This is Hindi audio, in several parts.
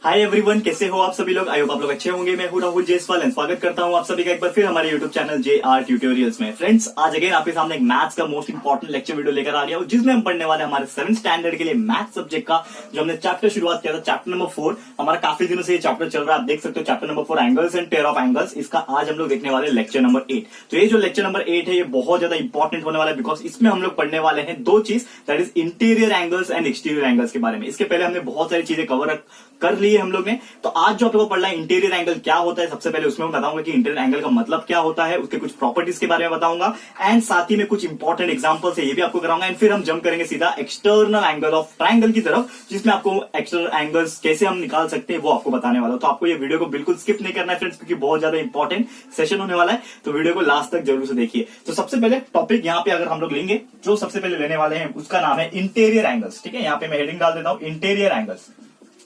हाय एवरीवन, कैसे हो आप सभी लोग। आई होप आप लोग अच्छे होंगे। मैं हूं राहुल जयसवाल एंड स्वागत करता हूं आप सभी का एक बार फिर हमारे यूट्यूब चैनल JR ट्यूटोरियल्स में। फ्रेंड्स, आज अगेन आपके सामने एक मैथ्स का मोस्ट इंपॉर्टेंट लेक्चर वीडियो लेकर आ गया हूं, जिसमें हम पढ़ने वाले हमारे 7th स्टैंडर्ड के लिए मैथ्स सब्जेक्ट का जो हमने चैप्टर शुरुआत किया था, चैप्टर नंबर 4। हमारा काफी दिनों से ये चैप्टर चल रहा है, आप देख सकते हो। Chapter number 4 angles and pair of angles, इसका आज हम लोग देखने वाले लेक्चर नंबर 8। तो ये जो लेक्चर नंबर 8 है, ये बहुत ज्यादा इंपॉर्टेंट होने वाला है, बिकॉज इसमें हम लोग पढ़ने वाले हैं दो चीज, that is interior angles and exterior angles के बारे में। इसके पहले हमने बहुत सारी चीजें कवर कर ली है हम लोग ने। तो आज जो आप लोगों को पढ़ना है इंटीरियर एंगल क्या होता है, सबसे पहले उसमें मैं बताऊंगा कि इंटीरियर एंगल का मतलब क्या होता है, उसके कुछ प्रॉपर्टीज के बारे में बताऊंगा, एंड साथ ही में कुछ इंपॉर्टेंट एग्जांपल्स है ये भी आपको कराऊंगा। एंड फिर हम जंप करेंगे सीधा एक्सटर्नल एंगल ऑफ ट्राइंगल की तरफ, जिसमें आपको एक्सटर्नल एंगल्स कैसे हम निकाल सकते हैं वो आपको बताने वाला हूं। तो आपको ये वीडियो को बिल्कुल स्किप नहीं करना है फ्रेंड्स, क्योंकि बहुत ज्यादा इंपॉर्टेंट सेशन होने वाला है। तो वीडियो को लास्ट तक जरूर से देखिए। तो सबसे पहले टॉपिक यहाँ पे अगर हम लोग लेंगे, जो सबसे पहले लेने वाले हैं उसका नाम है इंटीरियर एंगल्स। ठीक है, यहाँ पे मैं हेडिंग डाल देता हूं इंटीरियर एंगल्स।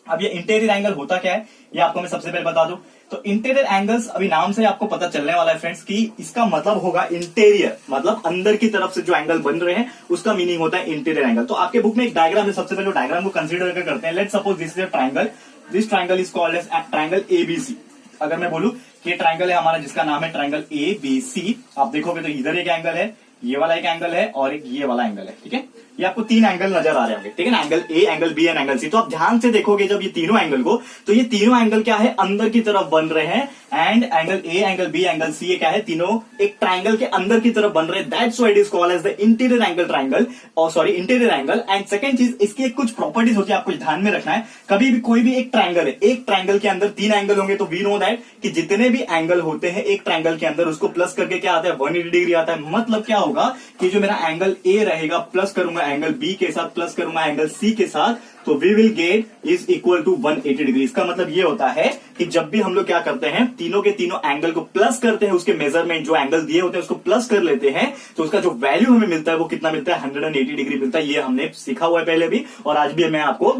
अब ये इंटीरियर एंगल होता क्या है ये आपको मैं सबसे पहले बता दूं। तो इंटीरियर एंगल्स अभी नाम से आपको पता चलने वाला है फ्रेंड्स कि इसका मतलब होगा इंटीरियर, मतलब अंदर की तरफ से जो एंगल बन रहे हैं उसका मीनिंग होता है इंटीरियर एंगल। तो आपके बुक में एक डायग्राम है, सबसे पहले डायग्राम को कंसीडर करते हैं। Let's suppose this is a triangle, this triangle is called as triangle ABC। अगर मैं बोलूं कि ट्राइंगल है हमारा जिसका नाम है ट्राइंगल ABC, आप देखोगे तो इधर एक एंगल है, ये वाला एक एंगल है और एक ये वाला एंगल है। ठीक है, ये आपको तीन एंगल नजर आ रहे होंगे। ठीक है ना, angle A, angle B and angle C। तो आप ध्यान से देखोगे जब ये तीनों एंगल को, तो ये तीनों एंगल क्या है, अंदर की तरफ बन रहे हैं। And angle A, angle B, angle C ये क्या है, तीनों एक ट्राइंगल के अंदर की तरफ बन रहे हैं। That's why it is called as the interior angle triangle, और sorry interior angle. And second चीज, इसकी कुछ प्रॉपर्टीज होती है, आपको ध्यान में रखना है। कभी भी कोई भी एक ट्राइंगल है, एक ट्राइंगल के अंदर तीन एंगल होंगे, तो वी नो दैट कि जितने भी एंगल होते हैं एक ट्राइंगल के अंदर, उसको प्लस करके क्या आता है, 180 डिग्री आता है। मतलब क्या होगा कि जो मेरा एंगल A रहेगा, प्लस करूंगा एंगल B के साथ, प्लस करूंगा एंगल C के साथ, तो we will get is equal to 180 degree. इसका मतलब ये होता है कि जब भी हम लोग क्या करते हैं, तीनों के तीनों एंगल को प्लस करते हैं, उसके मेजरमेंट जो एंगल दिए होते हैं उसको प्लस कर लेते हैं, तो उसका जो वैल्यू हमें मिलता है वो कितना मिलता है, 180 डिग्री मिलता है। ये हमने सीखा हुआ है पहले भी, और आज भी मैं आपको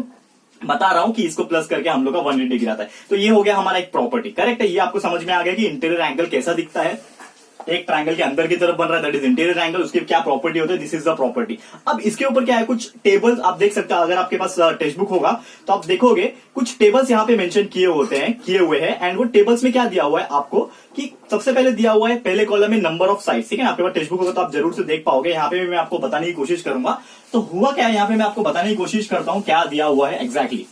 बता रहा हूं कि इसको प्लस करके हम लोग का 180 डिग्री आता है। तो ये हो गया हमारा एक प्रॉपर्टी, करेक्ट है। ये आपको समझ में आ गया कि इंटीरियर एंगल कैसा दिखता है, एक ट्राइंगल के अंदर की तरफ बन रहा है, दैट इज इंटीरियर एंगल। उसकी क्या प्रॉपर्टी होती है, दिस इज द प्रॉपर्टी। अब इसके ऊपर क्या है, कुछ टेबल्स आप देख सकते हैं। अगर आपके पास टेक्स्ट बुक होगा तो आप देखोगे कुछ टेबल्स यहाँ पे मेंशन किए हुए हैं। एंड वो टेबल्स में क्या दिया हुआ है आपको, कि सबसे पहले दिया हुआ है पहले कॉलम में नंबर ऑफ साइड्स। ठीक है ना, आपके पास टेक्स्ट बुक होगा तो आप जरूर से देख पाओगे। यहाँ पे मैं आपको बताने की कोशिश करूंगा। तो हुआ क्या है, यहाँ पे मैं आपको बताने की कोशिश करता हूं क्या दिया हुआ है एग्जैक्टली।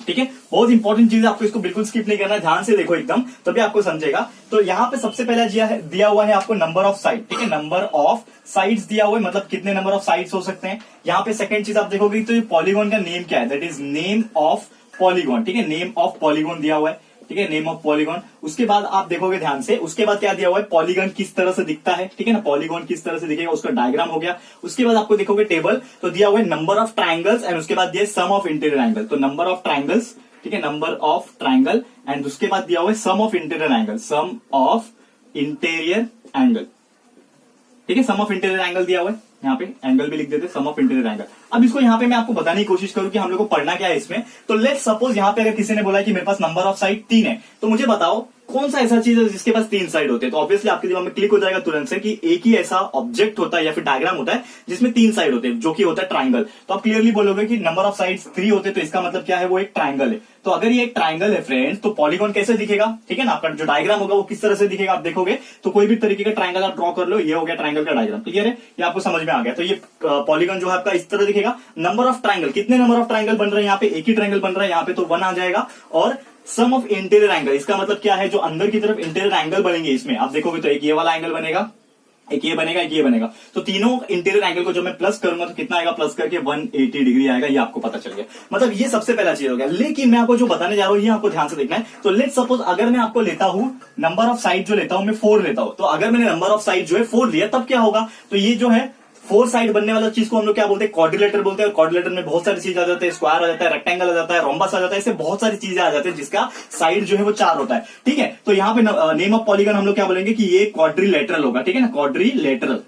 ठीक है, बहुत इंपॉर्टेंट चीज है, आपको इसको बिल्कुल स्किप नहीं करना है, ध्यान से देखो एकदम, तभी आपको समझेगा। तो यहाँ पे सबसे पहला दिया हुआ है आपको नंबर ऑफ साइड। ठीक है, नंबर ऑफ साइड्स दिया हुआ है, मतलब कितने नंबर ऑफ साइड्स हो सकते हैं। यहाँ पे सेकंड चीज आप देखोगे तो ये पॉलीगॉन का नेम क्या है, that is name of polygon. ठीक है, नेम ऑफ पॉलीगॉन दिया हुआ है। ठीक है, नेम ऑफ पॉलीगॉन। उसके बाद आप देखोगे ध्यान से, उसके बाद क्या दिया हुआ है, पॉलीगॉन किस तरह से दिखता है। ठीक है ना, पॉलीगॉन किस तरह से दिखेगा उसका डायग्राम हो गया। उसके बाद आपको देखोगे टेबल, तो दिया हुआ है नंबर ऑफ ट्राइंगल्स, एंड उसके बाद दिया सम ऑफ इंटीरियर एंगल। तो नंबर ऑफ ट्राइंगल्स, ठीक है, नंबर ऑफ ट्राइंगल, एंड उसके बाद दिया हुआ है sum of interior angle, sum of interior angle. ठीक है, सम ऑफ इंटीरियर एंगल दिया हुआ है, यहाँ पे एंगल भी लिख देते सम ऑफ इंटीरियर एंगल। अब इसको यहाँ पे मैं आपको बताने की कोशिश करूं कि हम लोग को पढ़ना क्या है इसमें। तो लेट्स सपोज यहाँ पे अगर किसी ने बोला कि मेरे पास नंबर ऑफ साइड 3 है, तो मुझे बताओ कौन सा ऐसा चीज है जिसके पास 3 साइड होते हैं। तो ऑब्वियसली आपके दिमाग में क्लिक हो जाएगा तुरंत से कि एक ही ऐसा ऑब्जेक्ट होता है या फिर डायग्राम होता है जिसमें 3 साइड होते हैं, जो कि होता है ट्राइंगल। तो आप क्लियरली बोलोगे कि नंबर ऑफ साइड्स 3 होते हैं, तो इसका मतलब क्या है, वो एक ट्राइंगल है। तो अगर ये एक ट्राइंगल है फ्रेंड्स, तो पॉलीगॉन कैसे दिखेगा। ठीक है ना, आपका जो डायग्राम होगा वो किस तरह से दिखेगा आप देखोगे। तो कोई भी तरीके का ट्राइंगल आप ड्रॉ कर लो, ये हो गया ट्राइंगल का डायग्राम। क्लियर है, ये आपको समझ में आ गया। तो ये पॉलीगॉन जो है आपका इस तरह दिखेगा। नंबर ऑफ ट्राइंगल, कितने नंबर ऑफ ट्राइंगल बन रहे हैं यहाँ पे, एक ही ट्राइंगल बन रहा है यहाँ पे, तो 1 आ जाएगा। और सम ऑफ इंटीरियर एंगल, इसका मतलब क्या है, जो अंदर की तरफ इंटीरियर एंगल बनेंगे इसमें, आप देखोगे तो एक ये वाला एंगल बनेगा, एक ये बनेगा, एक ये बनेगा। तो तीनों इंटीरियर एंगल को जब मैं प्लस करूंगा तो कितना आएगा, प्लस करके 180 डिग्री आएगा। ये आपको पता चल गया, मतलब ये सबसे पहला चीज हो गया। लेकिन मैं आपको जो बताने जा रहा हूं ये आपको ध्यान से देखना है। तो लेट्स सपोज अगर मैं आपको लेता हूं नंबर ऑफ साइड जो लेता हूं मैं 4 लेता हूं, तो अगर मैंने नंबर ऑफ साइड जो है 4 लिया तब क्या होगा, तो ये जो है 4 साइड बनने वाला चीज को हम लोग क्या बोलते हैं, क्वाड्रिलेटर बोलते हैं। और क्वाड्रिलेटर में बहुत सारी चीज आ जाते हैं, स्क्वायर आ जाता है, रेक्टेंगल आ जाता है, रोम्बस आ जाता है, इससे बहुत सारी चीजें आ जाती है जिसका साइड जो है वो 4 होता है। ठीक है, तो यहाँ पे नेम ऑफ पॉलीगन हम लोग क्या बोलेंगे कि ये क्वाड्रिलेटरल होगा। ठीक है ना, क्वाड्रिलेटरल।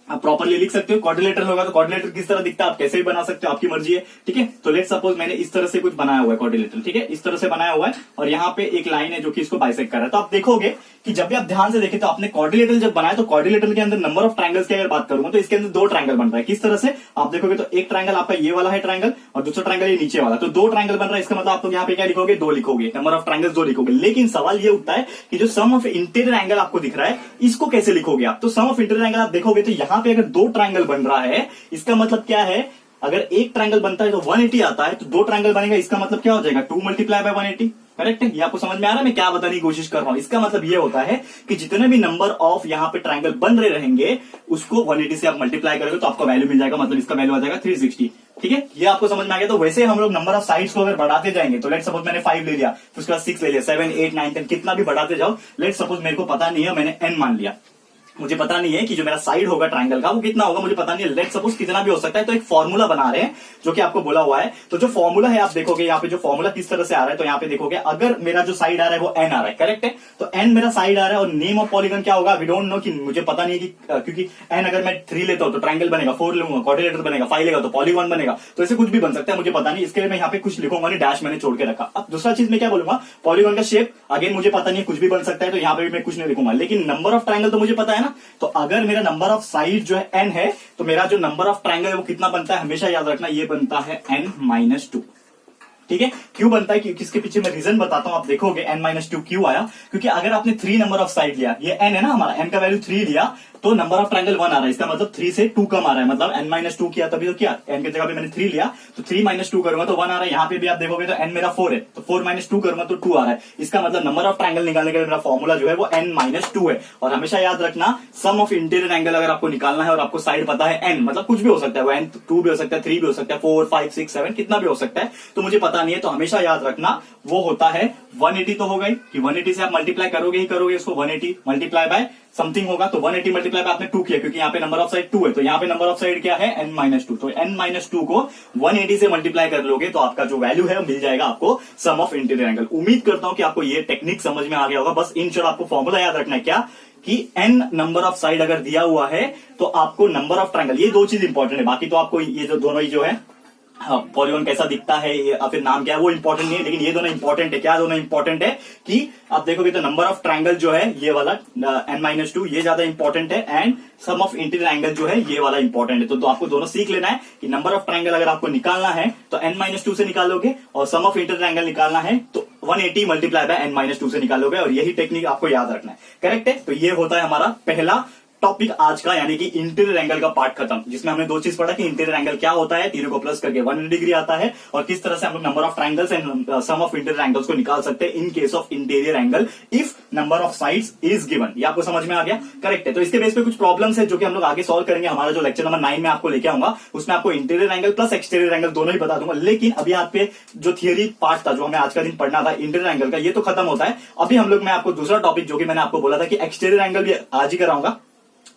अब आप प्रॉपरली लिख सकते हो। क्वाड्रिलेटरल होगा तो क्वाड्रिलेटरल किस तरह दिखता है आप कैसे भी बना सकते हो, आपकी मर्जी है, ठीक है। तो लेट्स सपोज मैंने इस तरह से कुछ बनाया हुआ है क्वाड्रिलेटरल, ठीक है, इस तरह से बनाया हुआ है और यहाँ पे एक लाइन है जो कि इसको बाइसेक्ट कर रहा है। तो आप देखोगे कि जब भी आप ध्यान से देखें तो आपने क्वाड्रिलेटरल जब बनाया तो क्वाड्रिलेटरल के अंदर नंबर ऑफ ट्रायंगल्स की अगर बात करूंगा तो इसके अंदर 2 ट्रायंगल बन रहा है। किस तरह से आप देखोगे तो एक ट्रायंगल आपका ये वाला है ट्रायंगल और दूसरा ट्रायंगल ये नीचे वाला, तो 2 ट्रायंगल बन रहा है। इसका मतलब आप लोग यहाँ पे क्या लिखोगे, 2 लिखोगे, नंबर ऑफ ट्रायंगल्स 2 लिखोगे। लेकिन सवाल ये उठता है कि जो सम ऑफ इंटीरियर एंगल आपको दिख रहा है इसको कैसे लिखोगे आप। तो सम ऑफ इंटीरियर एंगल आप देखोगे तो यहाँ पे अगर 2 ट्रायंगल बन रहा है इसका मतलब क्या है, अगर एक ट्रायंगल बनता है तो 180 आता है, तो 2 ट्रायंगल बनेगा, इसका मतलब क्या हो जाएगा 2 मल्टीप्लाई बाय 180। करेक्ट है, ये आपको समझ में आ रहा है मैं क्या बताने की कोशिश कर रहा हूं। इसका मतलब ये होता है कि जितने भी नंबर ऑफ यहाँ पे ट्रायंगल बन रहे रहेंगे उसको 180 से आप मल्टीप्लाई करोगे तो आपको वैल्यू मिल जाएगा, मतलब इसका वैल्यू आ जाएगा 360। ठीक है, ये आपको समझ में आ गया। तो वैसे हम लोग नंबर ऑफ साइड्स को अगर बढ़ाते जाएंगे तो लेट सपोज मैंने 5 ले लिया, फिर उसके बाद 6 ले लिया, 7 8 9 10 कितना भी बढ़ाते जाओ। लेट सपोज मेरे को पता नहीं है, मैंने n मान लिया, मुझे पता नहीं है कि जो मेरा साइड होगा ट्रायंगल का वो कितना होगा, मुझे पता नहीं है। लेट सपोज कितना भी हो सकता है। तो एक फॉर्मूला बना रहे हैं जो कि आपको बोला हुआ है। तो जो फॉर्मूला है आप देखोगे यहाँ पे जो फॉर्मूला किस तरह से आ रहा है, तो यहाँ पे देखोगे अगर मेरा जो साइड आ रहा है वो n आ रहा है, करेक्ट है, तो n मेरा साइड आ रहा है और नेम ऑफ पॉलीगन क्या होगा वी डोंट नो, कि मुझे पता नहीं है कि क्योंकि n अगर मैं 3 लेता हूं तो ट्रायंगल बनेगा, 4 लूंगा क्वाड्रिलेटरल बनेगा, 5 लेगा तो पॉलीगन बनेगा, तो ऐसे कुछ भी बन सकता है, मुझे पता नहीं। इसके लिए मैं यहाँ पे कुछ लिखूंगा नहीं, डैश मैंने छोड़ के रखा। अब दूसरा चीज मैं क्या बोलूंगा, पॉलीगन का शेप अगेन मुझे पता नहीं है, कुछ भी बन सकता है, तो यहाँ पे भी मैं कुछ नहीं लिखूंगा। लेकिन नंबर ऑफ ट्रायंगल तो मुझे पता है ना, तो अगर मेरा नंबर ऑफ साइड जो है n है तो मेरा जो नंबर ऑफ ट्रायंगल है वो कितना बनता है, हमेशा याद रखना ये बनता है n-2। ठीक है, क्यों बनता है क्योंकि इसके पीछे मैं रीजन बताता हूं। आप देखोगे n-2 क्यों आया, क्योंकि अगर आपने 3 नंबर ऑफ साइड लिया, ये n है ना हमारा, n का वैल्यू 3 लिया तो नंबर ऑफ ट्रायंगल 1 आ रहा है, इसका मतलब 3 से 2 कम आ रहा है, मतलब n-2 किया तभी तो क्या, n की जगह पे मैंने 3 लिया तो 3-2 करूंगा तो 1 आ रहा है। यहाँ पे भी आप देखोगे तो n मेरा 4 है तो 4-2 करूंगा तो 2 आ रहा है। इसका मतलब नंबर ऑफ ट्रायंगल निकालने के लिए मेरा फॉर्मूला जो है वो n-2 है। और हमेशा याद रखना सम ऑफ इंटीरियर एंगल अगर आपको निकालना है और आपको साइड पता है n, मतलब कुछ भी हो सकता है, वो n2 भी हो सकता है, 3 भी हो सकता है, 4 5 6 7 कितना भी हो सकता है, तो मुझे पता नहीं है। तो हमेशा याद रखना वो होता है 180। तो हो गई कि 180 से आप मल्टीप्लाई करोगे ही करोगे इसको, 180 मल्टीप्लाई बाय समथिंग होगा, तो 180 मल्टीप्लाई बाय आपने 2 किया क्योंकि यहाँ पे नंबर ऑफ साइड 2 है, तो यहाँ पे नंबर ऑफ साइड क्या है n-2, तो n-2 को 180 से मल्टीप्लाई कर लोगे तो आपका जो वैल्यू है मिल जाएगा आपको सम ऑफ इंटीरियर एंगल। उम्मीद करता हूं कि आपको ये टेक्निक समझ में आ गया होगा। बस इन शॉर्ट आपको फॉर्मूला याद रखना है क्या, कि n नंबर ऑफ साइड अगर दिया हुआ है तो आपको नंबर ऑफ ट्रायंगल, ये 2 चीज इंपॉर्टेंट है, बाकी तो आपको ये जो दोनों ही जो है पॉलीगन कैसा दिखता है या फिर नाम क्या है वो इंपॉर्टेंट नहीं है, लेकिन ये दोनों इंपॉर्टेंट है। क्या दोनों इंपॉर्टेंट है कि आप देखोगे तो नंबर ऑफ ट्रायंगल जो है ये वाला n-2 ये ज्यादा इंपॉर्टेंट है and sum of interior angle जो है ये वाला इंपॉर्टेंट है। तो आपको दोनों सीख लेना है कि नंबर ऑफ ट्रायंगल अगर आपको निकालना है तो n-2 से निकालोगे और सम ऑफ इंटीरियर एंगल निकालना है तो 180 मल्टीप्लाई बाय n-2 से निकालोगे, और यही टेक्निक आपको याद रखना है। करेक्ट है, तो ये होता है हमारा पहला टॉपिक आज का, यानी कि इंटीरियर एंगल का पार्ट खत्म, जिसमें हमने 2 चीज पढ़ा कि इंटीरियर एंगल क्या होता है, तीनों को प्लस करके 180 डिग्री आता है, और किस तरह से हम लोग number of triangles and sum of interior angles को निकाल सकते हैं in case of interior angle if number of sides is given. ये आपको समझ में आ गया, करेक्ट है। तो इसके बेस पे कुछ प्रॉब्लम्स है जो कि हम लोग आगे सॉल्व करेंगे। हमारा जो लेक्चर नंबर 9 में आपको लेके आऊंगा उसमें आपको interior angle plus exterior angle दोनों ही बता दूंगा। लेकिन अभी आप पे जो थियरी पार्ट था जो हमें आज का दिन पढ़ना था इंटीरियर एंगल का, ये तो खत्म होता है। अभी हम लोग मैं आपको दूसरा टॉपिक जो कि मैंने आपको बोला था कि एक्सटीरियर एंगल भी आज ही कराऊंगा,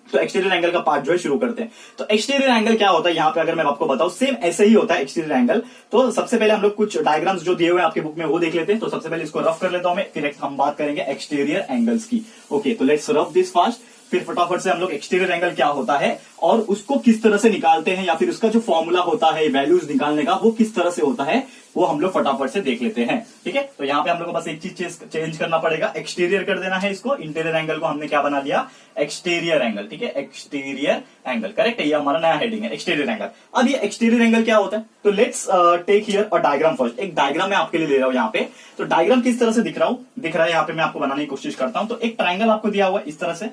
तो एक्सटीरियर एंगल का पार्ट जो है शुरू करते हैं। तो एक्सटीरियर एंगल क्या होता है यहाँ पे अगर मैं आपको बताऊं, सेम ऐसे ही होता है एक्सटीरियर एंगल। तो सबसे पहले हम लोग कुछ डायग्राम्स जो दिए हुए हैं आपके बुक में वो देख लेते हैं। तो सबसे पहले इसको रफ कर लेता हूं मैं, फिर हम बात करेंगे एक्सटीरियर एंगल्स की। ओके, तो लेट्स रफ दिस फास्ट, फिर फटाफट से हम लोग एक्सटीरियर एंगल क्या होता है और उसको किस तरह से निकालते हैं, या फिर उसका जो फॉर्मूला होता है वैल्यूज निकालने का वो किस तरह से होता है, वो हम लोग फटाफट से देख लेते हैं। ठीक है, तो यहाँ पे हम लोग को बस एक चीज चेंज करना पड़ेगा, एक्सटीरियर कर देना है इसको। इंटीरियर एंगल को हमने क्या बना दिया, एक्सटीरियर एंगल। ठीक है, एक्सटीरियर एंगल, करेक्ट है, ये हमारा नया हेडिंग है एक्सटीरियर एंगल। अब ये एक्सटीरियर एंगल क्या होता है, तो let's take here a diagram first. एक डायग्राम मैं आपके लिए ले रहा हूं यहाँ पे। तो डायग्राम किस तरह से दिख रहा है यहाँ पे मैं आपको बनाने की कोशिश करता हूं। तो एक ट्राइंगल आपको दिया हुआ है इस तरह से,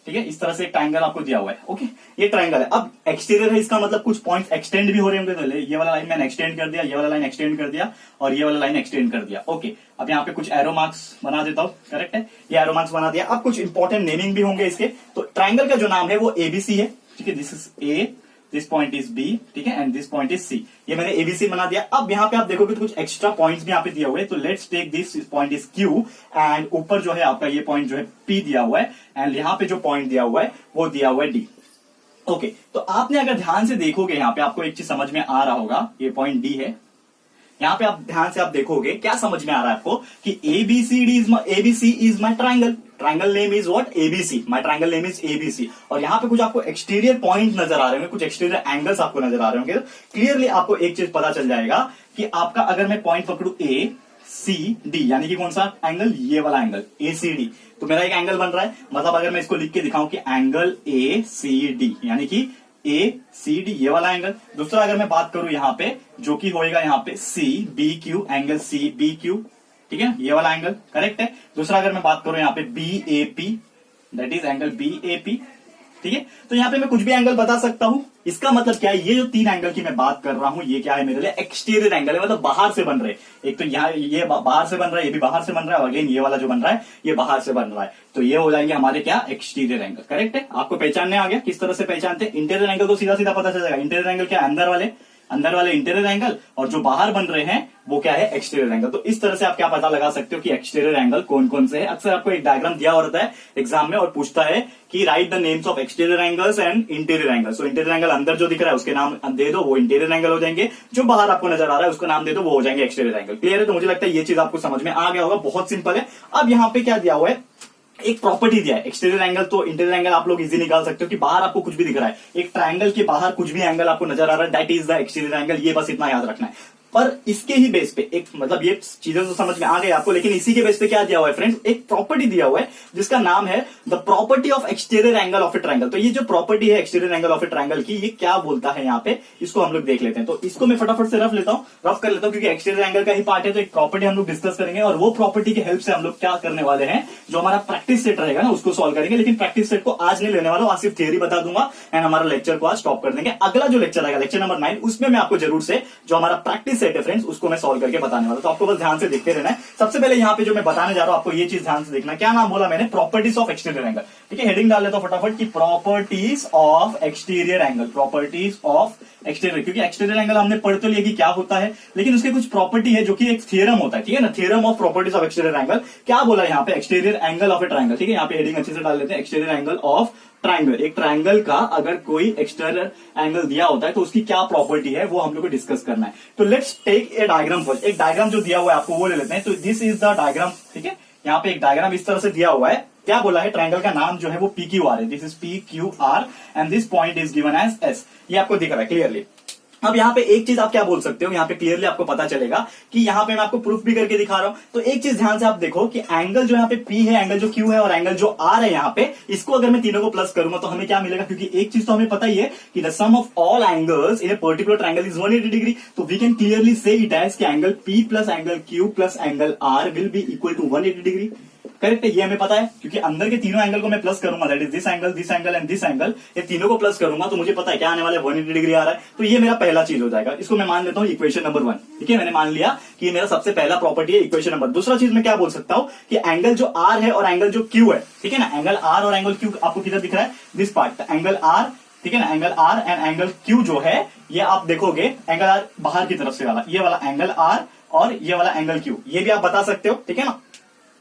ठीक है, इस तरह से एक ट्रायंगल आपको दिया हुआ है। ओके, ये ट्रायंगल है। अब एक्सटीरियर है, इसका मतलब कुछ पॉइंट्स एक्सटेंड भी हो रहे होंगे। तो ये वाला लाइन मैंने एक्सटेंड कर दिया, ये वाला लाइन एक्सटेंड कर दिया और ये वाला लाइन एक्सटेंड कर दिया। ओके, अब यहाँ पे कुछ एरो मार्क्स बना देता हूं, करेक्ट है, ये एरो मार्क्स बना दिया। अब कुछ इंपॉर्टेंट नेमिंग भी होंगे इसके। तो ट्रायंगल का जो नाम है वो एबीसी है, ठीक है, this is A, this point is B, ठीक है, and this point is C. ये मैंने एबीसी बना दिया। अब यहाँ पे आप देखोगे तो कुछ एक्स्ट्रा पॉइंट्स भी यहाँ पे दिए हुए हैं। तो let's take this point is Q and ऊपर जो है आपका ये पॉइंट जो है पी दिया हुआ है एंड यहाँ पे जो पॉइंट दिया हुआ है वो दिया हुआ है डी। ओके, तो आपने अगर ध्यान से देखोगे यहाँ पे आपको एक चीज समझ में आ रहा होगा, ये पॉइंट डी है। यहाँ पे आप ध्यान से आप देखोगे क्या समझ में आ रहा है आपको कि ABC is my triangle. Triangle name is what, ABC. My triangle name is ABC. और यहाँ पे कुछ आपको एक्सटीरियर पॉइंट नजर आ रहे होंगे, कुछ एक्सटीरियर एंगल्स आपको नजर आ रहे होंगे। क्लियरली आपको एक चीज पता चल जाएगा कि आपका अगर मैं पॉइंट पकड़ू ए सी डी, यानी कि कौन सा एंगल, ये वाला एंगल ए सी डी, तो मेरा एक एंगल बन रहा है। मतलब अगर मैं इसको लिख के दिखाऊं कि एंगल ए सी डी, यानी कि ए सी डी ये वाला एंगल। दूसरा अगर मैं बात करूं यहाँ पे, जो कि होएगा यहाँ पे C B Q, angle C B Q, ठीक है, ये वाला एंगल करेक्ट है। दूसरा अगर मैं बात करूं यहाँ पे B A P, that is angle B A P, ठीक है। तो यहाँ पे मैं कुछ भी एंगल बता सकता हूं। इसका मतलब क्या है, ये जो तीन एंगल की मैं बात कर रहा हूं, ये क्या है मेरे लिए, एक्सटीरियर एंगल है, मतलब बाहर से बन रहे। एक तो यहाँ ये बाहर से बन रहा है, ये भी बाहर से बन रहा है, और अगेन ये वाला जो बन रहा है ये बाहर से बन रहा है। तो ये हो जाएंगे हमारे क्या, एक्सटीरियर एंगल। करेक्ट है, आपको पहचानने आ गया किस तरह से पहचानते हैं। इंटीरियर एंगल तो सीधा सीधा पता चल जाएगा, इंटीरियर एंगल क्या, अंदर वाले इंटीरियर एंगल, और जो बाहर बन रहे हैं वो क्या है, एक्सटीरियर एंगल। तो इस तरह से आप क्या पता लगा सकते हो कि एक्सटीरियर एंगल कौन कौन से है। अक्सर आपको एक डायग्राम दिया होता है एग्जाम में और पूछता है कि right the names of exterior angles and interior angles. तो इंटीरियर एंगल अंदर जो दिख रहा है उसके नाम दे दो, वो इंटीरियर एंगल हो जाएंगे। जो बाहर आपको नजर आ रहा है उसको नाम दे दो, वो हो जाएंगे एक्सटीरियर एंगल। क्लियर है, तो मुझे लगता है ये चीज आपको समझ में आ गया होगा, बहुत सिंपल है। अब यहाँ पे क्या दिया हुआ है, एक प्रॉपर्टी दिया है। एक्सटीरियर एंगल तो इंटीरियर एंगल आप लोग इजी निकाल सकते हो कि बाहर आपको कुछ भी दिख रहा है, एक ट्रायंगल के बाहर कुछ भी एंगल आपको नजर आ रहा है, that is the exterior angle. ये बस इतना याद रखना है। पर इसके ही बेस पे एक, मतलब ये चीजें तो समझ में आ गई आपको, लेकिन इसी के बेस पे क्या दिया हुआ है फ्रेंड्स, एक प्रॉपर्टी दिया हुआ है जिसका नाम है the property of exterior angle of a triangle. तो ये जो प्रॉपर्टी है exterior angle of a triangle की, ये क्या बोलता है यहाँ पे, इसको हम लोग देख लेते हैं। तो इसको मैं फटाफट से रफ कर लेता हूँ क्योंकि एक्सटीरियर एंगल का ही पार्ट है। तो एक प्रॉपर्टी हम लोग डिस्कस करेंगे और वो प्रॉपर्टी की हेल्प से हम लोग क्या करने वाले हैं, जो हमारा प्रैक्टिस सेट रहेगा ना उसको सॉल्व करेंगे। लेकिन प्रैक्टिस सेट को आज नहीं लेने वाला हूं, आज सिर्फ थियरी बता दूंगा एंड हमारा लेक्चर को आज स्टॉप कर देंगे। अगला जो लेक्चर आएगा, लेक्चर नंबर 9, उसमें मैं आपको जरूर से जो हमारा प्रैक्टिस सेट है फ्रेंड्स, उसको मैं सॉल्व करके बताने वाला। तो आपको बस ध्यान से देखते रहना है। सबसे पहले यहाँ पे जो मैं बताने जा रहा हूं आपको, ये चीज ध्यान से देखना, क्या नाम बोला मैंने, प्रॉपर्टीज ऑफ एक्सटीरियर एंगल। ठीक है, हेडिंग डाल देता हूं फटाफट की properties of exterior angle, properties of exterior. क्योंकि एक्सटीरियर एंगल हमने पढ़ तो लिया कि क्या होता है, लेकिन उसके कुछ प्रॉपर्टी है जो कि एक थ्योरम होता है। ठीक है ना, theorem of properties of exterior angle. क्या बोला यहाँ पे, exterior angle of a triangle. ठीक है, यहाँ पे हेडिंग अच्छे से डाल लेते हैं, एक्सटीरियर एंगल ऑफ ट्रायंगल। एक ट्रायंगल का अगर कोई एक्सटीरियर एंगल दिया होता है तो उसकी क्या प्रॉपर्टी है वो हम लोग को डिस्कस करना है। तो let's take a diagram first. एक डायग्राम जो दिया हुआ है आपको वो ले लेते हैं। तो दिस इज द डायग्राम। ठीक है, यहाँ पे एक डायग्राम इस तरह से दिया हुआ है। क्या बोला है, ट्रायंगल का नाम जो है वो पी क्यू आर है। This is P Q R and this point is given as S. ये आपको दिख रहा है क्लियरली। अब यहाँ पे एक चीज आप क्या बोल सकते हो, यहाँ पे क्लियरली आपको पता चलेगा कि यहाँ पे मैं आपको प्रूफ भी करके दिखा रहा हूं। तो एक चीज ध्यान से आप देखो कि एंगल जो यहाँ पे P है, एंगल जो Q है और एंगल जो R है यहाँ पे, इसको अगर मैं तीनों को प्लस करूंगा तो हमें क्या मिलेगा, क्योंकि एक चीज तो हमें पता ही है कि the sum of all angles in a particular triangle is 180 degree. तो वी कैन क्लियरली से इट एज कि angle P plus angle Q plus angle R will be equal to 180 degree. Correct है, ये हमें पता है क्योंकि अंदर के तीनों एंगल को मैं प्लस करूंगा, that is this angle and this angle, ये तीनों को प्लस करूंगा तो मुझे पता है क्या आने वाला है, 180 डिग्री आ रहा है। तो ये मेरा पहला चीज हो जाएगा। इसको मैं मान लेता हूं इक्वेशन नंबर 1। ठीक है, मैंने मान लिया कि मेरा सबसे पहला प्रॉपर्टी है इक्वेशन नंबर। दूसरा चीज मैं क्या बोल सकता हूं कि एंगल जो R है और एंगल जो Q है, ठीक है ना, एंगल R और एंगल Q आपको किधर दिख रहा है, दिस पार्ट, एंगल R, ठीक है ना, angle R and angle Q जो है ये आप देखोगे, एंगल R बाहर की तरफ से वाला, ये वाला एंगल R और ये वाला एंगल Q, ये भी आप बता सकते हो। ठीक है ना,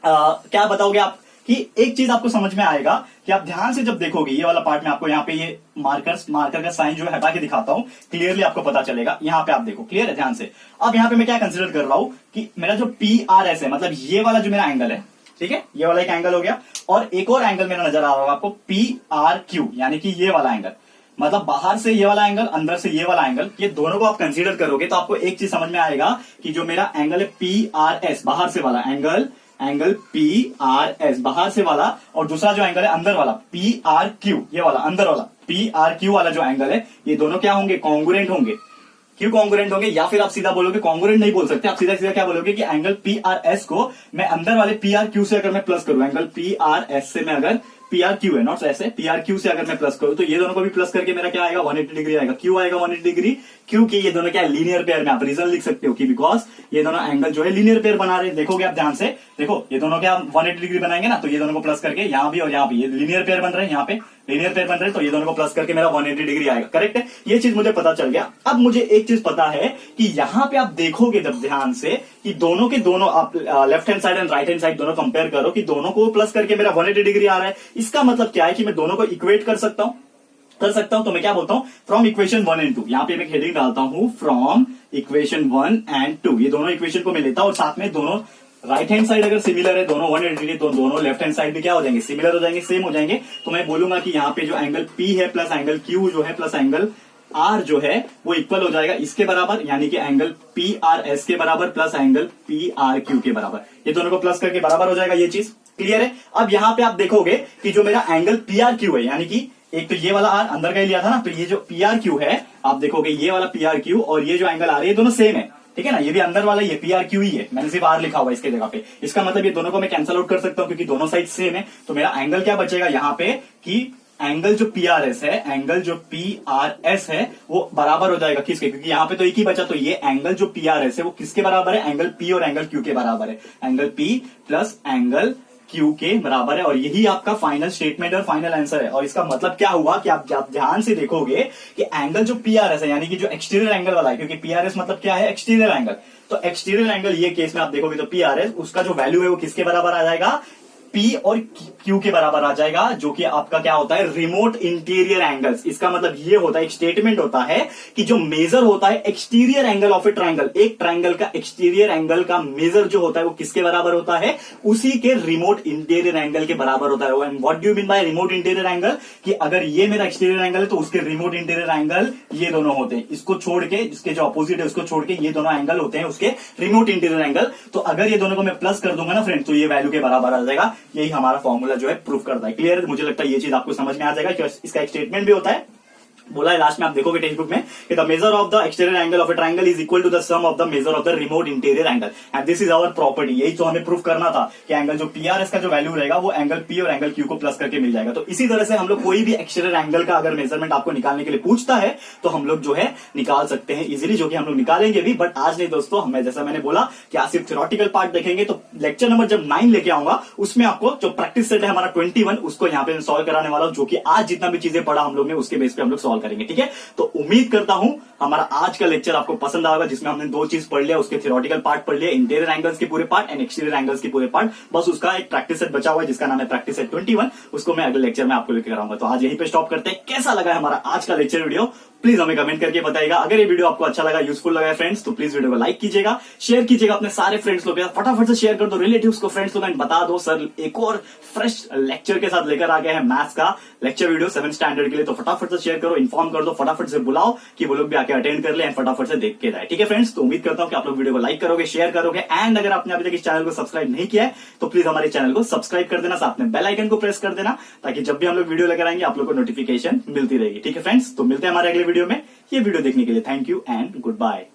क्या बताओगे आप कि एक चीज आपको समझ में आएगा कि आप ध्यान से जब देखोगे ये वाला पार्ट में, आपको यहाँ पे ये मार्कर का साइन जो है हटा के दिखाता हूं, क्लियरली आपको पता चलेगा। यहाँ पे आप देखो, क्लियर है ध्यान से। अब यहाँ पे मैं क्या कंसिडर कर रहा हूं कि मेरा जो PRS है, मतलब ये वाला जो मेरा एंगल है, ठीक है, ये वाला एक एंगल हो गया, और एक और एंगल मेरा नजर आ रहा होगा आपको PRQ, यानी कि ये वाला एंगल, मतलब बाहर से ये वाला एंगल, अंदर से ये वाला एंगल, ये दोनों को आप कंसीडर करोगे तो आपको एक चीज समझ में आएगा कि जो मेरा एंगल है PRS, बाहर से वाला एंगल PRS बाहर से वाला, और दूसरा जो एंगल है अंदर वाला PRQ, ये वाला अंदर वाला PRQ वाला जो एंगल है, ये दोनों क्या होंगे, कॉन्ग्रुएंट होंगे। क्यों कॉन्ग्रुएंट होंगे, या फिर आप सीधा बोलोगे, कॉन्ग्रुएंट नहीं बोल सकते, आप सीधा सीधा क्या बोलोगे कि एंगल PRS को मैं अंदर वाले PRQ से अगर मैं प्लस करूं, एंगल PRS से मैं अगर PRQ है, नॉट ऐसे, PRQ से अगर मैं प्लस करूं तो ये दोनों को भी प्लस करके मेरा क्या आएगा, 180 डिग्री आएगा। क्यों आएगा 180 डिग्री, क्योंकि ये दोनों क्या है, लीनियर पेयर में। आप रीजन लिख सकते हो कि बिकॉज ये दोनों एंगल जो है लीनियर पेयर बना रहे हैं। देखोगे आप ध्यान से, देखो ये दोनों क्या 180 डिग्री बनाएंगे ना, तो ये दोनों को प्लस करके यहाँ भी और यहाँ भी ये लीनियर पेयर बन रहे हैं, यहाँ पे लीनियर पेयर बन रहे हैं, तो ये दोनों को प्लस करके मेरा 180 डिग्री आएगा। करेक्ट है, ये चीज मुझे पता चल गया। अब मुझे एक चीज पता है कि यहाँ पे आप देखोगे जब ध्यान से कि दोनों के दोनों आप left hand side and right hand side दोनों कंपेयर करो कि दोनों को प्लस करके मेरा 180 डिग्री आ रहा है। इसका मतलब क्या है कि मैं दोनों को इक्वेट कर सकता हूं। तो मैं क्या बोलता हूं, फ्रॉम इक्वेशन 1 एंड 2, यहाँ पे मैं हेडिंग डालता हूं फ्रॉम इक्वेशन 1 एंड 2। ये दोनों इक्वेशन को मैं लेता हूं और साथ में दोनों राइट हैंड साइड अगर सिमिलर है, दोनों 180 डिग्री, तो दोनों लेफ्ट हैंड साइड भी क्या हो जाएंगे, सिमिलर हो जाएंगे, सेम हो जाएंगे। तो मैं बोलूंगा कि यहाँ पे जो एंगल P है प्लस एंगल Q जो है प्लस एंगल R जो है वो इक्वल हो जाएगा इसके बराबर, यानी कि एंगल PRS के बराबर प्लस एंगल PRQ के बराबर। ये दोनों को प्लस करके बराबर हो जाएगा, ये चीज क्लियर है। अब यहाँ पे आप देखोगे कि जो मेरा एंगल PRQ है, यानी कि एक तो ये वाला R अंदर का ही लिया था ना, तो ये जो PRQ है आप देखोगे ये वाला PRQ और ये जो एंगल R है ये दोनों सेम है, ठीक है ना। ये भी अंदर वाला ये PRQ ही है, मैंने सिर्फ R लिखा हुआ है इसके जगह पे। इसका मतलब ये दोनों को मैं कैंसल आउट कर सकता हूं क्योंकि दोनों साइड सेम है। तो मेरा एंगल क्या बचेगा यहाँ पे कि एंगल जो PRS है, एंगल जो PRS है वो बराबर हो जाएगा किसके, क्योंकि यहाँ पे तो एक ही बचा, तो ये एंगल जो PRS है वो किसके बराबर है, एंगल P और एंगल Q के बराबर है। Angle P plus angle Q के बराबर है और यही आपका फाइनल स्टेटमेंट और फाइनल आंसर है। और इसका मतलब क्या हुआ कि आप ध्यान से देखोगे कि एंगल जो PRS है, यानी कि जो एक्सटीरियर एंगल वाला है, क्योंकि PRS मतलब क्या है, एक्सटीरियर एंगल। तो एक्सटीरियर एंगल ये केस में आप देखोगे तो PRS उसका जो वैल्यू है वो किसके बराबर आ जाएगा, P और Q के बराबर आ जाएगा, जो कि आपका क्या होता है, रिमोट इंटीरियर एंगल्स। इसका मतलब ये होता है, एक स्टेटमेंट होता है कि जो मेजर होता है exterior angle of a triangle, एक ट्रायंगल का एक्सटीरियर एंगल का मेजर जो होता है वो किसके बराबर होता है, उसी के रिमोट इंटीरियर एंगल के बराबर होता है। And what do you mean by remote interior angle, कि अगर ये मेरा एक्सटीरियर एंगल है तो उसके रिमोट इंटीरियर एंगल ये दोनों होते हैं, इसको छोड़ के, जिसके जो अपोजिट है उसको छोड़ के ये दोनों एंगल होते हैं उसके रिमोट इंटीरियर एंगल। तो अगर ये दोनों को मैं प्लस कर दूंगा ना फ्रेंड, तो ये वैल्यू के बराबर आ जाएगा। यही हमारा फॉर्मूला जो है प्रूफ करता है। क्लियर है, मुझे लगता है ये चीज आपको समझ में आ जाएगा कि इसका एक स्टेटमेंट भी होता है। बोला है लास्ट में, आप देखोगे टेक्स्ट बुक में कि the measure of the exterior angle of a triangle is equal to the sum of the measure of the remote interior angle and this is our property. यही तो हमें प्रूफ करना था कि एंगल जो PRS का जो वैल्यू रहेगा वो एंगल P और एंगल Q को प्लस करके मिल जाएगा। तो इसी तरह से हम लोग कोई भी एक्सटीरियर एंगल का अगर मेजरमेंट आपको निकालने के लिए पूछता है तो हम लोग जो है निकाल सकते हैं इजिली, जो कि हम लोग निकालेंगे भी, बट आज नहीं दोस्तों। हमें जैसा मैंने बोला कि आज सिर्फ थ्योरेटिकल पार्ट देखेंगे, तो लेक्चर नंबर जब 9 लेके आऊंगा उसमें आपको जो प्रैक्टिस सेट है हमारा 21 उसको यहाँ पे सॉल्व कराने वाला हूं, जो कि आज जितना भी चीजें पढ़ा हम लोग ने उसके बेस पे हम लोग सॉल्व करेंगे, ठीक है। तो उम्मीद करता हूं हमारा आज का लेक्चर आपको पसंद आएगा, जिसमें हमने दो चीज पढ़ लिया, उसके थ्योरेटिकल पार्ट पढ़ लिया, इंटीरियर एंगल्स के पूरे पार्ट एंड एक्सटीरियर एंगल्स के पूरे पार्ट। बस उसका एक प्रैक्टिस सेट बचा हुआ है जिसका नाम है प्रैक्टिस सेट 21, उसको मैं अगले लेक्चर में आपको लेकर आऊंगा। तो आज यहीं पे स्टॉप करते हैं। कैसा लगा है हमारा आज का लेक्चर वीडियो, प्लीज हमें कमेंट करके बताइएगा। अगर ये वीडियो आपको अच्छा लगा, यूजफुल लगा है फ्रेंड्स, तो प्लीज वीडियो को लाइक कीजिएगा, शेयर कीजिएगा अपने सारे फ्रेंड्स लोग के साथ, फटाफट से शेयर कर दो रिलेटिव्स को, फ्रेंड्स लोग, एंड बता दो सर एक और फ्रेश लेक्चर के साथ लेकर आ गया है मैथ्स का लेक्चर वीडियो 7th स्टैंडर्ड के लिए। तो फटाफट से शेयर करो, इन्फॉर्म कर दो, फटाफट से बुलाओ कि वो लोग भी आके अटेंड कर ले एंड फटाफट से देख के जाए, ठीक है फ्रेंड्स। तो उम्मीद करता हूं कि आप लोग वीडियो को लाइक करोगे, शेयर करोगे, एंड अगर आपने अभी तक इस चैनल को सब्सक्राइब नहीं किया है तो प्लीज हमारे चैनल को सब्सक्राइब कर देना, साथ में बेल आइकन को प्रेस कर देना, ताकि जब भी हम लोग वीडियो लेकर आएंगे आप लोग को नोटिफिकेशन मिलती रहेगी, ठीक है फ्रेंड्स। तो मिलते हैं हमारे अगले वीडियो में। ये वीडियो देखने के लिए thank you and good bye.